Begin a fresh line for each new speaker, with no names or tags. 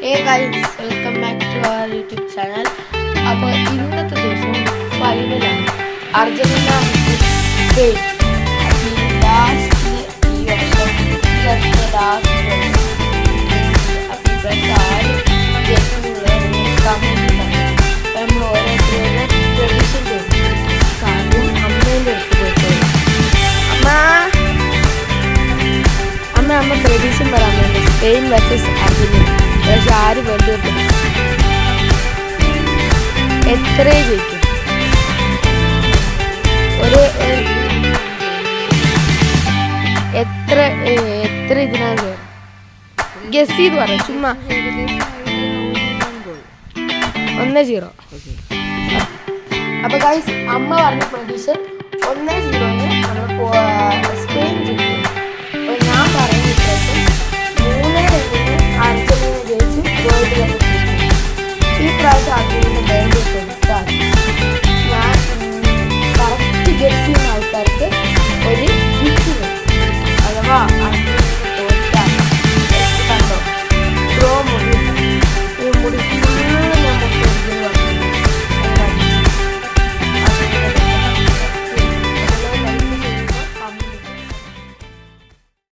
Hey guys, welcome back to our YouTube channel. അപ്പോൾ ഇന്നത്തെ ദിവസം ഫൈനലാണ് അർജന്റീന സ്പെയിൻ. ലാസ്റ്റ് ഈ വർഷം ലാസ്റ്റ് ആരും നമ്മൾ ഓരോരുത്തരുടെ പ്രഡിക്ഷൻ ചെയ്തു. കാര്യം അമ്മേൻ്റെ അടുത്ത് പോയിട്ട് അമ്മ പ്രഡിക്ഷൻ പറയാൻ വേണ്ടി സ്പെയിൻ വേഴ്സസ് അർജന്റീന. പക്ഷെ ആര് വേൾഡ് കപ്പ് എത്ര ജയിക്കും? ഒരു എത്ര ഇതിനകത്ത് ഗസ് ചെയ്ത് പറയാം. ചുമ്മാ 1-0. അപ്പൊ ഗൈസ് അമ്മ പറഞ്ഞ പ്രഡിക്ഷൻ 1-0 നമ്മൾ സ്പെയിൻ ജയിക്കും.